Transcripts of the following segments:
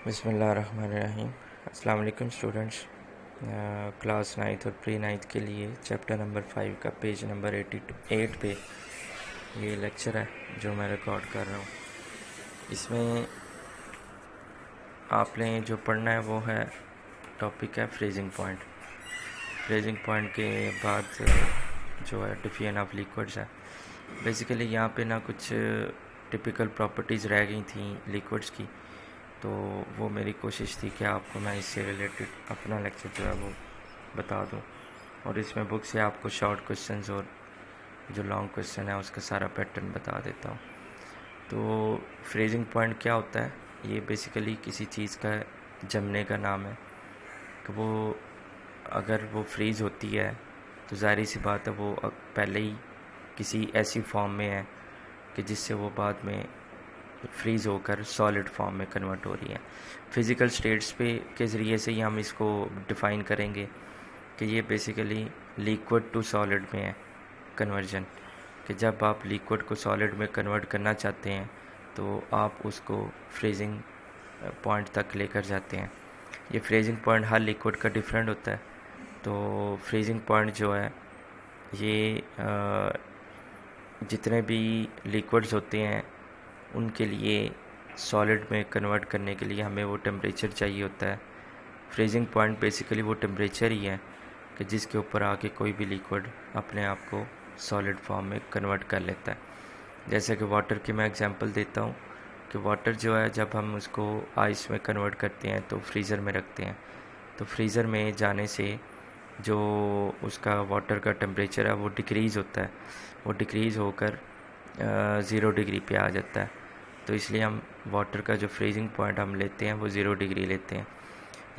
बिस्मिल्लाहिर्रहमानिर्रहीम। अस्सलाम वालेकुम स्टूडेंट्स। क्लास 9th और प्री 9th के लिए चैप्टर नंबर 5 का पेज नंबर 88 पे ये लेक्चर है जो मैं रिकॉर्ड कर रहा हूँ। इसमें आपने जो पढ़ना है वो है टॉपिक है फ्रीजिंग पॉइंट। फ्रीजिंग पॉइंट के बाद जो है डिफिशन ऑफ लिक्विड्स है। बेसिकली यहाँ पे ना कुछ टिपिकल प्रॉपर्टीज़ रह गई थी लिक्विड्स की, तो वो मेरी कोशिश थी कि आपको मैं इससे रिलेटेड अपना लेक्चर जो है वो बता दूं, और इसमें बुक से आपको शॉर्ट क्वेश्चंस और जो लॉन्ग क्वेश्चन है उसका सारा पैटर्न बता देता हूं। तो फ्रीजिंग पॉइंट क्या होता है? ये बेसिकली किसी चीज़ का जमने का नाम है कि वो अगर वो फ्रीज़ होती है तो ज़ाहिर सी बात है वो पहले ही किसी ऐसी फॉर्म में है कि जिससे वो बाद में फ्रीज़ होकर सॉलिड फॉर्म में कन्वर्ट हो रही है। फिज़िकल स्टेट्स पे के ज़रिए से ही हम इसको डिफ़ाइन करेंगे कि ये बेसिकली लिक्विड टू सॉलिड में है कन्वर्जन, कि जब आप लिक्विड को सॉलिड में कन्वर्ट करना चाहते हैं तो आप उसको फ्रीजिंग पॉइंट तक लेकर जाते हैं। ये फ्रीजिंग पॉइंट हर लिक्विड का डिफरेंट होता है। तो फ्रीजिंग पॉइंट जो है ये जितने भी लिक्विड्स होते हैं उनके लिए सॉलिड में कन्वर्ट करने के लिए हमें वो टेम्परेचर चाहिए होता है। फ्रीजिंग पॉइंट बेसिकली वो टेम्परेचर ही है कि जिसके ऊपर आके कोई भी लिक्विड अपने आप को सॉलिड फॉर्म में कन्वर्ट कर लेता है। जैसे कि वाटर की मैं एग्जांपल देता हूँ कि वाटर जो है जब हम उसको आइस में कन्वर्ट करते हैं तो फ्रीज़र में रखते हैं, तो फ्रीज़र में जाने से जो उसका वाटर का टेम्परेचर है वो डिक्रीज़ होता है, वो डिक्रीज़ होकर 0 डिग्री पे आ जाता है। तो इसलिए हम वाटर का जो फ्रीजिंग पॉइंट हम लेते हैं वो 0 डिग्री लेते हैं।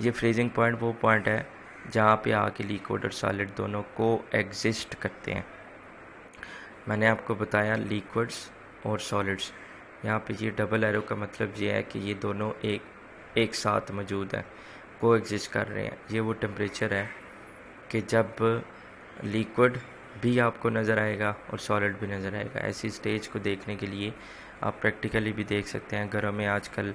ये फ्रीजिंग पॉइंट वो पॉइंट है जहाँ पे आके लिक्विड और सॉलिड दोनों को एग्जिस्ट करते हैं। मैंने आपको बताया लिक्विड्स और सॉलिड्स, यहाँ पे ये डबल एरो का मतलब ये है कि ये दोनों एक साथ मौजूद हैं, को एग्जिस्ट कर रहे हैं। ये वो टेम्परेचर है कि जब लिक्विड भी आपको नज़र आएगा और सॉलिड भी नज़र आएगा। ऐसी स्टेज को देखने के लिए आप प्रैक्टिकली भी देख सकते हैं। घरों में आजकल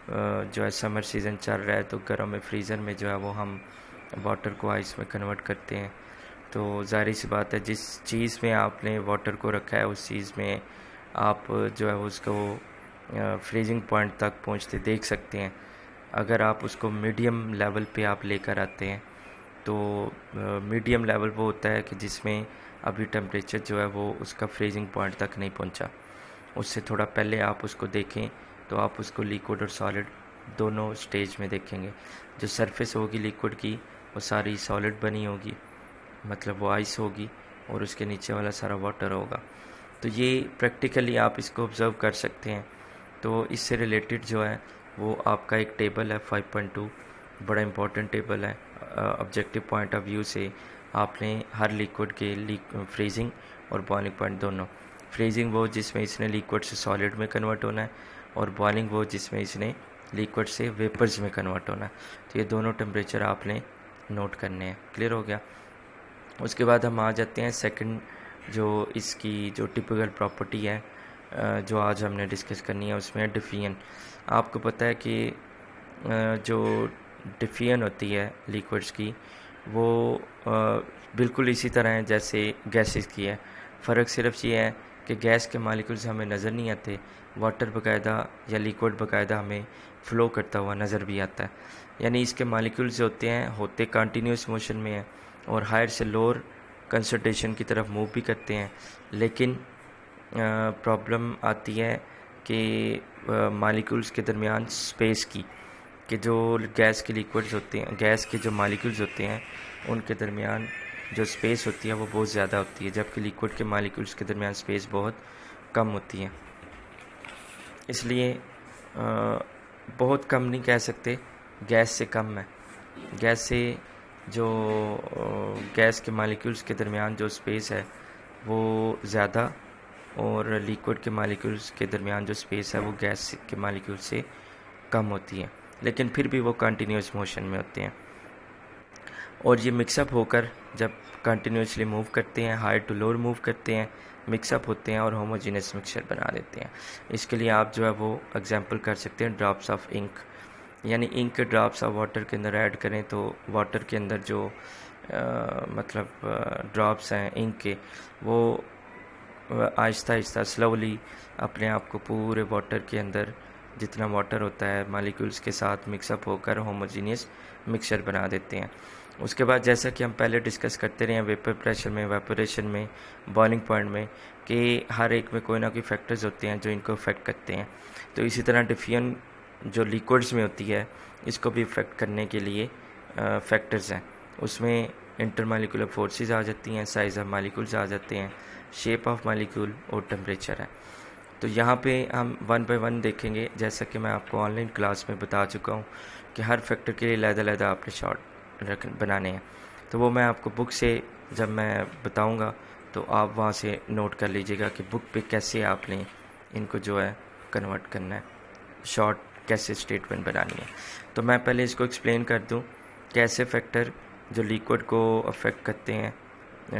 जो है समर सीज़न चल रहा है, तो घरों में फ्रीज़र में जो है वो हम वाटर को आइस में कन्वर्ट करते हैं। तो ज़ाहिर सी बात है जिस चीज़ में आपने वाटर को रखा है उस चीज़ में आप जो है उसको फ्रीजिंग पॉइंट तक पहुंचते देख सकते हैं। अगर आप उसको मीडियम लेवल पे आप लेकर आते हैं तो मीडियम लेवल वो होता है कि जिसमें अभी टेम्परेचर जो है वो उसका फ्रीजिंग पॉइंट तक नहीं पहुंचा, उससे थोड़ा पहले आप उसको देखें तो आप उसको लिक्विड और सॉलिड दोनों स्टेज में देखेंगे। जो सरफेस होगी लिक्विड की वो सारी सॉलिड बनी होगी, मतलब वो आइस होगी, और उसके नीचे वाला सारा वाटर होगा। तो ये प्रैक्टिकली आप इसको ऑब्ज़र्व कर सकते हैं। तो इससे रिलेटेड जो है वो आपका एक टेबल है 5.2, बड़ा इंपॉर्टेंट टेबल है। ऑब्जेक्टिव पॉइंट ऑफ व्यू से आपने हर लिक्विड के फ्रीजिंग और बॉइलिंग पॉइंट दोनों, फ्रीजिंग वो जिसमें इसने लिक्विड से सॉलिड में कन्वर्ट होना है, और बॉइलिंग वो जिसमें इसने लिक्विड से वेपर्स में कन्वर्ट होना है। तो ये दोनों टेम्परेचर आपने नोट करने हैं। क्लियर हो गया? उसके बाद हम आ जाते हैं सेकंड, जो इसकी जो टिपिकल प्रॉपर्टी है जो आज हमने डिस्कस करनी है, उसमें डिफिशन। आपको पता है कि जो डिफिशन होती है लिक्विड्स की वो बिल्कुल इसी तरह है जैसे गैसेस की है। फ़र्क सिर्फ ये है कि गैस के मालिक्यूल्स हमें नज़र नहीं आते, वाटर बाकायदा या लिक्विड बाकायदा हमें फ़्लो करता हुआ नज़र भी आता है। यानी इसके मालिक्यूल्स जो होते कंटिन्यूस मोशन में हैं और हायर से लोअर कंसंट्रेशन की तरफ मूव भी करते हैं। लेकिन प्रॉब्लम आती है कि मालिक्यूल्स के दरमियान स्पेस की, कि जो गैस के लिक्विड्स होते हैं, गैस के जो मालिक्यूल्स होते हैं उनके दरमियान जो स्पेस होती है वो बहुत ज़्यादा होती है, जबकि लिक्विड के मालिक्यूल्स के दरमियान स्पेस बहुत कम होती है। इसलिए बहुत कम नहीं कह सकते, गैस से कम है। गैस से जो गैस के मालिक्यूल्स के दरमियान जो स्पेस है वो ज़्यादा, और लिक्विड के मालिक्यूल्स के दरमियान जो स्पेस है वो गैस के मालिक्यूल से कम होती है, लेकिन फिर भी वो कंटिन्यूस मोशन में होते हैं। और ये मिक्सअप होकर जब कंटिन्यूसली मूव करते हैं, हायर टू लोअर मूव करते हैं, मिक्सअप होते हैं और होमोजीनियस मिक्सचर बना देते हैं। इसके लिए आप जो है वो एग्जांपल कर सकते हैं ड्रॉप्स ऑफ इंक। यानी इंक के ड्रॉप्स आप वाटर के अंदर ऐड करें तो वाटर के अंदर जो मतलब ड्रॉप्स हैं इंक के, वो आहिस्ता आहिस्ता स्लोली अपने आप को पूरे वाटर के अंदर जितना वाटर होता है मालिक्यूल्स के साथ मिक्सअप होकर होमोजीनियस मिक्सचर बना देते हैं। उसके बाद जैसा कि हम पहले डिस्कस करते रहे हैं वेपर प्रेशर में, वेपोरेशन में, बॉइलिंग पॉइंट में, कि हर एक में कोई ना कोई फैक्टर्स होते हैं जो इनको अफेक्ट करते हैं। तो इसी तरह डिफ्यूजन जो लिक्विड्स में होती है इसको भी इफेक्ट करने के लिए फैक्टर्स हैं। उसमें इंटरमॉलिक्यूलर फोर्सेस आ जाती हैं, साइज ऑफ मालिक्यूल्स आ जाते हैं, शेप ऑफ मालिक्यूल और टेम्परेचर है। तो यहाँ पे हम 1 बाय 1 देखेंगे, जैसा कि मैं आपको ऑनलाइन क्लास में बता चुका हूँ कि हर फैक्टर के लिए अलग-अलग आपने शॉर्ट बनाने हैं। तो वो मैं आपको बुक से जब मैं बताऊँगा तो आप वहाँ से नोट कर लीजिएगा कि बुक पे कैसे आपने इनको जो है कन्वर्ट करना है, शॉर्ट कैसे स्टेटमेंट बनानी है। तो मैं पहले इसको एक्सप्लेन कर दूँ कैसे फैक्टर जो लिक्विड को अफेक्ट करते हैं,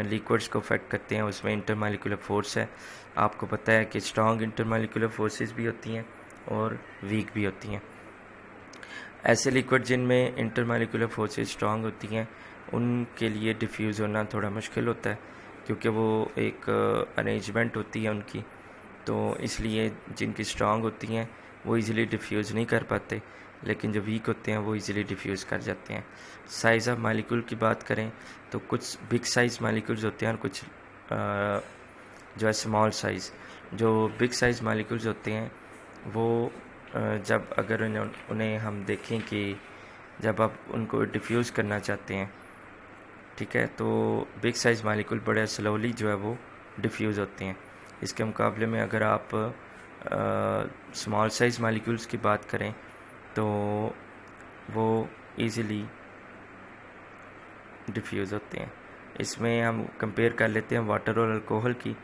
लिक्विड्स को अफेक्ट करते हैं। उसमें इंटरमॉलिक्यूलर फोर्स है। आपको पता है कि स्ट्रॉन्ग इंटरमॉलिक्यूलर फोर्सेस भी होती हैं और वीक भी होती हैं। ऐसे लिक्विड जिनमें इंटरमॉलिक्यूलर फोर्सेस स्ट्रॉन्ग होती हैं उनके लिए डिफ्यूज़ होना थोड़ा मुश्किल होता है, क्योंकि वो एक अरेंजमेंट होती है उनकी, तो इसलिए जिनकी स्ट्रॉन्ग होती हैं वो इजीली डिफ्यूज़ नहीं कर पाते, लेकिन जो वीक होते हैं वो इजीली डिफ्यूज़ कर जाते हैं। साइज़ ऑफ मालिक्यूल की बात करें तो कुछ बिग साइज़ मालिक्यूल्स होते हैं और कुछ जो है स्मॉल साइज़। जो बिग साइज़ मालिक्यूल्स होते हैं वो जब अगर उन्हें हम देखें कि जब आप उनको डिफ्यूज़ करना चाहते हैं, ठीक है, तो बिग साइज़ मालिक्यूल बड़े स्लोली जो है वो डिफ्यूज़ होते हैं। इसके मुकाबले में अगर आप स्मॉल साइज़ मालिक्यूल्स की बात करें तो वो इजीली डिफ्यूज़ होते हैं। इसमें हम कंपेयर कर लेते हैं वाटर और अल्कोहल की,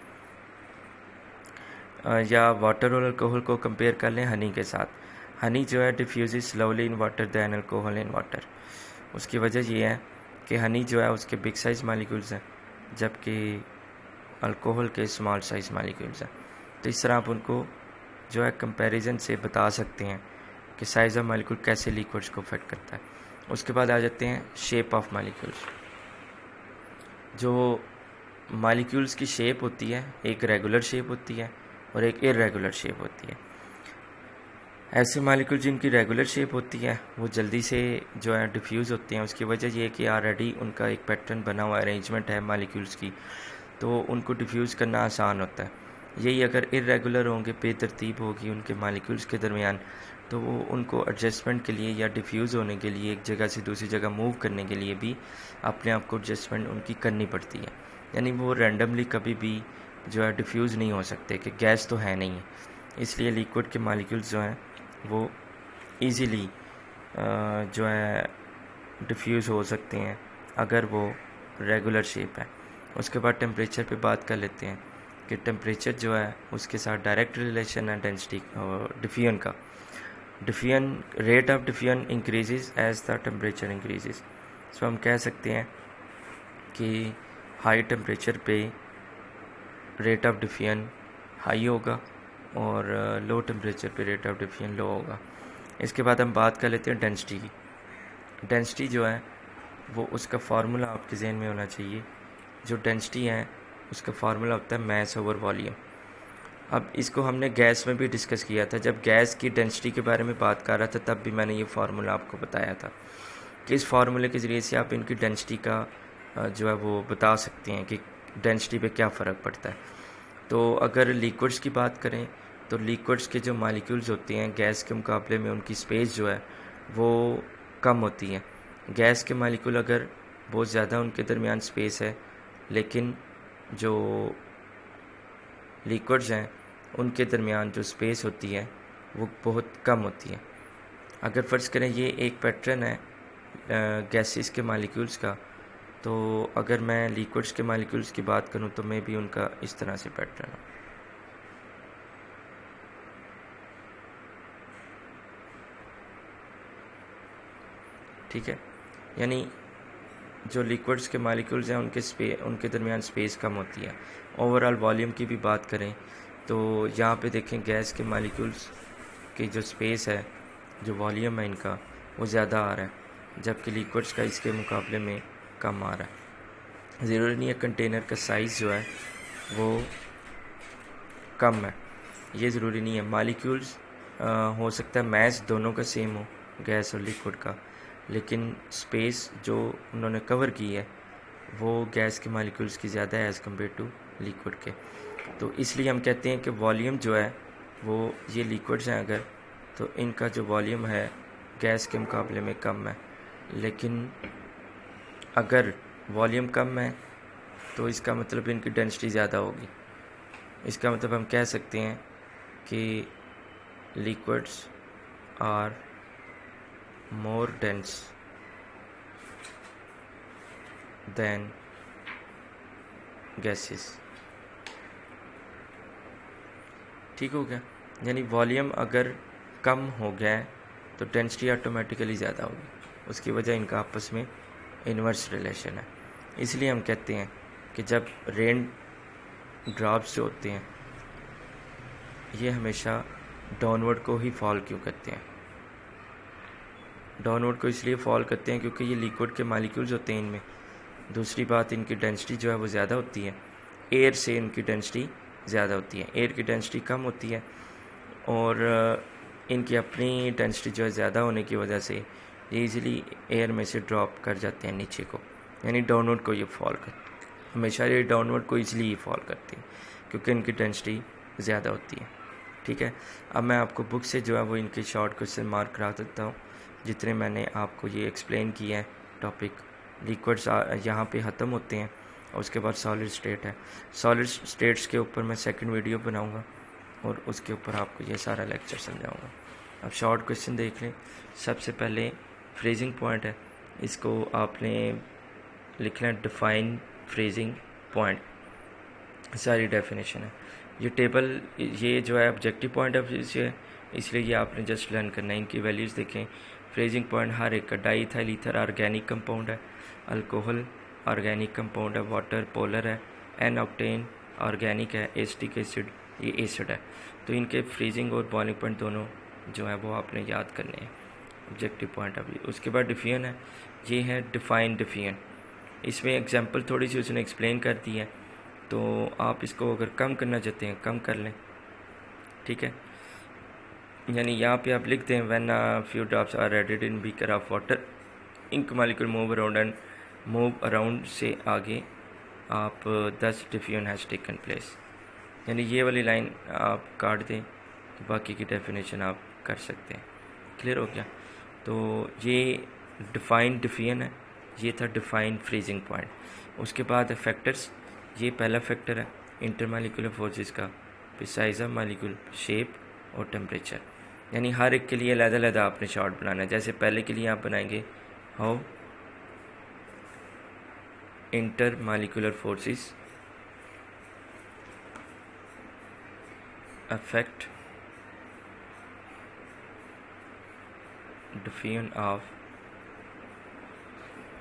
या वाटर और अल्कोहल को कंपेयर कर लें हनी के साथ। हनी जो है diffuse slowly in water than alcohol in water. उसकी वजह ये है कि हनी जो है उसके बिग साइज़ मालिक्यूल्स हैं, जबकि अल्कोहल के स्मॉल साइज़ मालिक्यूल्स हैं। तो इस तरह आप उनको जो है कंपैरिजन से बता सकते हैं कि साइज़ ऑफ मालिक्यूल कैसे लिक्विड्स को अफेक्ट करता है। उसके बाद आ जाते हैं शेप ऑफ मालिक्यूल्स। जो मालिक्यूल्स की शेप होती है, एक रेगुलर शेप होती है और एक इर्रेगुलर शेप होती है। ऐसे मालिक्यूल जिनकी रेगुलर शेप होती है वो जल्दी से जो है डिफ्यूज़ होते हैं। उसकी वजह ये है कि ऑलरेडी उनका एक पैटर्न बना हुआ अरेंजमेंट है मालिक्यूल्स की, तो उनको डिफ्यूज़ करना आसान होता है। यही अगर इर्रेगुलर होंगे, बेतरतीब होगी उनके मालिक्यूल्स के दरमियान, तो वो उनको एडजस्टमेंट के लिए या डिफ्यूज़ होने के लिए, एक जगह से दूसरी जगह मूव करने के लिए भी अपने आप को एडजस्टमेंट उनकी करनी पड़ती है। यानी वो रैंडमली कभी भी जो है डिफ्यूज़ नहीं हो सकते, कि गैस तो है नहीं है। इसलिए लिक्विड के मालिक्यूल्स जो हैं वो ईज़िली जो है डिफ्यूज़ हो सकते हैं अगर वो रेगुलर शेप है। उसके बाद टेम्परेचर पे बात कर लेते हैं कि टेम्परेचर जो है उसके साथ डायरेक्ट रिलेशन है डेंसिटी और डिफ्यूजन का। Diffusion rate of diffusion increases as the temperature increases. So हम कह सकते हैं कि हाई टेम्परेचर पे रेट ऑफ डिफ्यूजन हाई होगा और लो टेम्परेचर पे रेट ऑफ डिफ्यूजन लो होगा। इसके बाद हम बात कर लेते हैं डेंसिटी की। डेंसिटी जो है वो उसका फार्मूला आपके जहन में होना चाहिए। जो डेंसिटी है उसका फार्मूला होता है मास ओवर वॉल्यूम। अब इसको हमने गैस में भी डिस्कस किया था। जब गैस की डेंसिटी के बारे में बात कर रहा था तब भी मैंने ये फार्मूला आपको बताया था कि इस फार्मूले के ज़रिए से आप इनकी डेंसिटी का जो है वो बता सकते हैं कि डेंसिटी पे क्या फ़र्क पड़ता है। तो अगर लिक्विड्स की बात करें तो लिक्विड्स के जो मालिक्यूल्स होते हैं गैस के मुकाबले में उनकी स्पेस जो है वो कम होती है। गैस के मालिक्यूल अगर बहुत ज़्यादा उनके दरमियान स्पेस है, लेकिन जो लिक्विड्स हैं उनके दरमियान जो स्पेस होती है वो बहुत कम होती है। अगर फ़र्ज़ करें ये एक पैटर्न है गैसेस के मालिक्यूल्स का, तो अगर मैं लिक्विड्स के मालिक्यूल्स की बात करूं तो मैं भी उनका इस तरह से पैटर्न है। ठीक है, यानी जो लिक्विड्स के मालिक्यूल्स हैं उनके दरमियान स्पेस कम होती है। ओवरऑल वॉल्यूम की भी बात करें तो यहाँ पे देखें गैस के मालिक्यूल्स की जो स्पेस है जो वॉल्यूम है इनका वो ज़्यादा आ रहा है, जबकि लिक्विड्स का इसके मुकाबले में कम आ रहा है। ज़रूरी नहीं है कंटेनर का साइज़ जो है वो कम है, ये ज़रूरी नहीं है। मालिक्यूल्स हो सकता है मैस दोनों का सेम हो, गैस और लिक्विड का, लेकिन स्पेस जो उन्होंने कवर की है वो गैस के मालिक्यूल्स की ज़्यादा है एज़ कम्पेयर टू लिक्विड के। तो इसलिए हम कहते हैं कि वॉल्यूम जो है वो, ये लिक्विड्स हैं अगर, तो इनका जो वॉल्यूम है गैस के मुकाबले में कम है। लेकिन अगर वॉल्यूम कम है तो इसका मतलब इनकी डेंसिटी ज़्यादा होगी। इसका मतलब हम कह सकते हैं कि liquids are more dense than gases. ठीक हो गया? यानी वॉल्यूम अगर कम हो गया है तो डेंसिटी ऑटोमेटिकली ज़्यादा होगी, उसकी वजह इनका आपस में इन्वर्स रिलेशन है। इसलिए हम कहते हैं कि जब रेन ड्रॉप्स जो होते हैं ये हमेशा डाउनवर्ड को ही फॉल क्यों करते हैं? डाउनवर्ड को इसलिए फॉल करते हैं क्योंकि ये लिक्विड के मालिक्यूल्स होते हैं इनमें। दूसरी बात, इनकी डेंसिटी जो है वो ज़्यादा होती है, एयर से इनकी डेंसिटी ज़्यादा होती है, एयर की डेंसिटी कम होती है, और इनकी अपनी डेंसिटी जो है ज़्यादा होने की वजह से ये इजीली एयर में से ड्रॉप कर जाते हैं नीचे को, यानी डाउनवर्ड को ये फॉल करते हैं। हमेशा ये डाउनवर्ड को इजीली फॉल करते हैं क्योंकि इनकी डेंसिटी ज़्यादा होती है। ठीक है, अब मैं आपको बुक से जो है वो इनके शॉर्ट क्वेश्चन मार्क करा देता हूँ, जितने मैंने आपको ये एक्सप्लेन किया है टॉपिक। लिक्विड्स यहाँ पे ख़त्म होते हैं और उसके बाद सॉलिड स्टेट है। सॉलिड स्टेट्स के ऊपर मैं सेकंड वीडियो बनाऊँगा और उसके ऊपर आपको ये सारा लेक्चर समझाऊँगा। अब शॉर्ट क्वेश्चन देख लें। सबसे पहले फ्रीजिंग पॉइंट है, इसको आपने लिखना है डिफाइन फ्रीजिंग पॉइंट, सारी डेफिनेशन है। ये टेबल, ये जो है ऑब्जेक्टिव पॉइंट ऑफ व्यू से है, इसलिए ये आपने जस्ट लर्न करना है। इनकी वैल्यूज़ देखें। फ्रीजिंग पॉइंट हर एक का, डाईइथाइल ईथर ऑर्गेनिक कंपाउंड है, अल्कोहल ऑर्गेनिक कंपाउंड है, वाटर पोलर है, एन ऑक्टेन ऑर्गेनिक है, एसिटिक एसिड ये एसिड है। तो इनके फ्रीजिंग और बॉइलिंग पॉइंट दोनों जो है वो आपने याद करने हैं, ऑब्जेक्टिव पॉइंट ऑफ व्यू। उसके बाद डिफियन है, ये है डिफाइन डिफियन। इसमें एग्जांपल थोड़ी सी उसने एक्सप्लेन कर दी है, तो आप इसको अगर कम करना चाहते हैं कम कर लें। ठीक है, यानी यहाँ पे आप लिख दें when few drops are added in beaker of water, ink molecule move around से आगे आप 10 डिफ्यूजन हैज़ टेकन प्लेस। यानी ये वाली लाइन आप काट दें तो बाकी की डेफिनेशन आप कर सकते हैं। क्लियर हो गया? तो ये डिफाइन डिफ्यूजन है, ये था डिफाइन फ्रीजिंग पॉइंट। उसके बाद फैक्टर्स, ये पहला फैक्टर है इंटरमॉलिक्यूलर फोर्सेस का, फिर साइज ऑफ मॉलिक्यूल, शेप और टेम्परेचर। यानी हर एक के लिए अलग-अलग आपने शॉर्ट बनाना है। जैसे पहले के लिए आप बनाएंगे how intermolecular forces affect diffusion of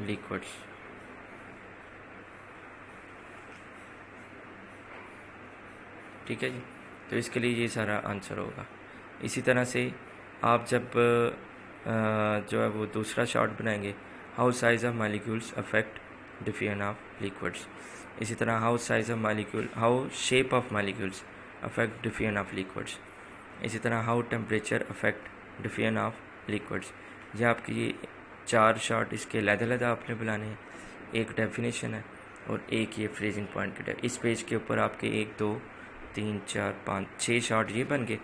liquids. ठीक है जी, तो इसके लिए ये सारा आंसर होगा। इसी तरह से आप जब जो है वो दूसरा शॉर्ट बनाएंगे, how size of molecules affect diffusion of liquids. इसी तरह how size of molecule, how shape of molecules affect diffusion of liquids. इसी तरह how temperature affect diffusion of liquids. ये आपकी ये 4 शॉर्ट इसके अलग-अलग आपने बनाने हैं। एक डेफिनेशन है और एक ये फ्रीजिंग पॉइंट के। इस पेज के ऊपर आपके 1 2 3 4 5 6 शॉर्ट ये बन गए।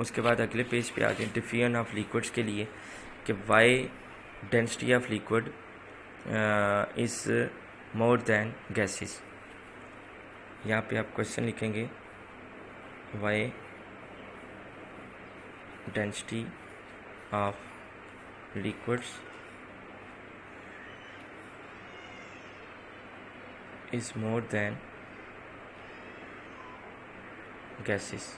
उसके बाद अगले पेज पे आ गए डिफ्यूजन ऑफ लिक्विड्स के लिए कि why density of liquid is more than gases. यहाँ पे आप क्वेश्चन लिखेंगे why density of liquids is more than gases.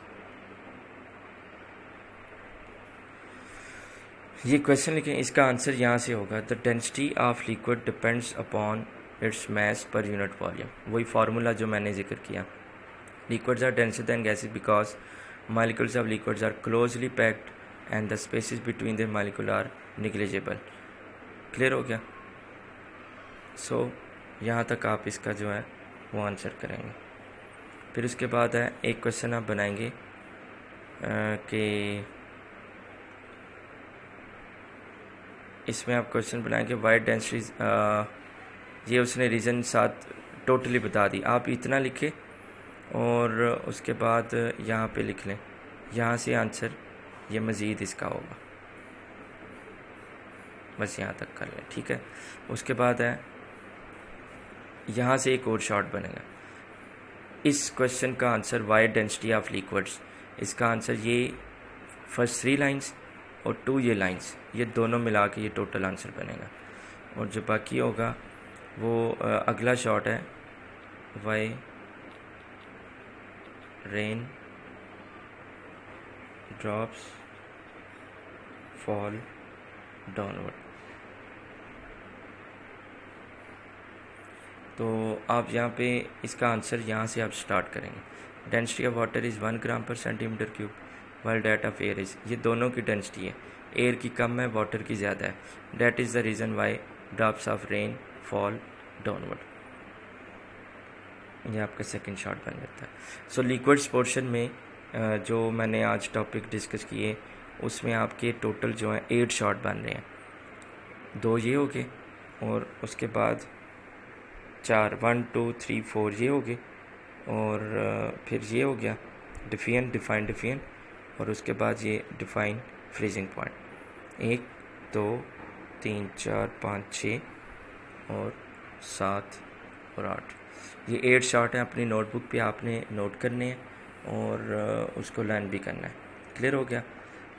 ये क्वेश्चन लिखें, इसका आंसर यहाँ से होगा the density of liquid depends upon its mass per unit volume. वही फार्मूला जो मैंने जिक्र किया, liquids are denser than gases because molecules of liquids are closely packed and the spaces between the molecule are negligible. Clear हो गया? सो यहाँ तक आप इसका जो है वो आंसर करेंगे। फिर उसके बाद है एक क्वेश्चन आप बनाएंगे कि इसमें आप क्वेश्चन बनाएंगे वाइड डेंसिटीज, ये उसने रीज़न साथ टोटली बता दी। आप इतना लिखें और उसके बाद यहाँ पे लिख लें, यहाँ से आंसर ये मज़ीद इसका होगा। बस यहाँ तक कर लें, ठीक है। उसके बाद है यहाँ से एक और शॉर्ट बनेगा। इस क्वेश्चन का answer wide density of liquids, इसका आंसर ये फर्स्ट 3 लाइंस और 2 ये लाइंस, ये दोनों मिला के ये टोटल आंसर बनेगा। और जो बाकी होगा वो अगला शॉर्ट है why rain drops fall downward. तो आप यहाँ पे इसका आंसर यहाँ से आप स्टार्ट करेंगे। Density of water is 1 gram per centimetre cube while that of air is, ये दोनों की डेंसिटी है, एयर की कम है वाटर की ज़्यादा है। That is the reason why drops of rain fall downward. ये आपका सेकंड शॉर्ट बन जाता है। सो लिक्विड्स पोर्शन में जो मैंने आज टॉपिक डिस्कस किए उसमें आपके टोटल जो है 8 शॉर्ट बन रहे हैं। 2 ये हो गए और उसके बाद 4 1 2 3 4 ये हो गए और फिर ये हो गया डिफाइन डिफाइन और उसके बाद ये डिफाइन फ्रीजिंग पॉइंट। 1 2 3 4 5 6 और 7 और 8, ये 8 शॉर्ट हैं। अपनी नोटबुक पे आपने नोट करने हैं और उसको लर्न भी करना है। क्लियर हो गया?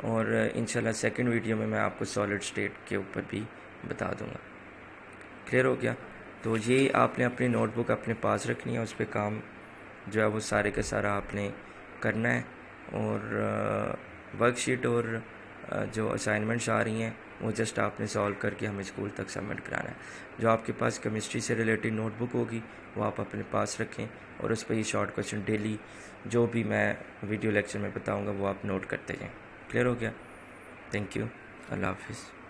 और इंशाल्लाह सेकंड वीडियो में मैं आपको सॉलिड स्टेट के ऊपर भी बता दूंगा। क्लियर हो गया? तो ये आपने अपनी नोटबुक अपने पास रखनी है, उस पर काम जो है वो सारे का सारा आपने करना है। और वर्कशीट और जो असाइनमेंट्स आ रही हैं वो जस्ट आपने सॉल्व करके हमें स्कूल तक सबमिट कराना है। जो आपके पास केमिस्ट्री से रिलेटेड नोटबुक होगी वो आप अपने पास रखें और उस पर ये शॉर्ट क्वेश्चन डेली जो भी मैं वीडियो लेक्चर में बताऊंगा वो आप नोट करते जाएं। क्लियर हो गया? Thank you. अल्लाह हाफिज़।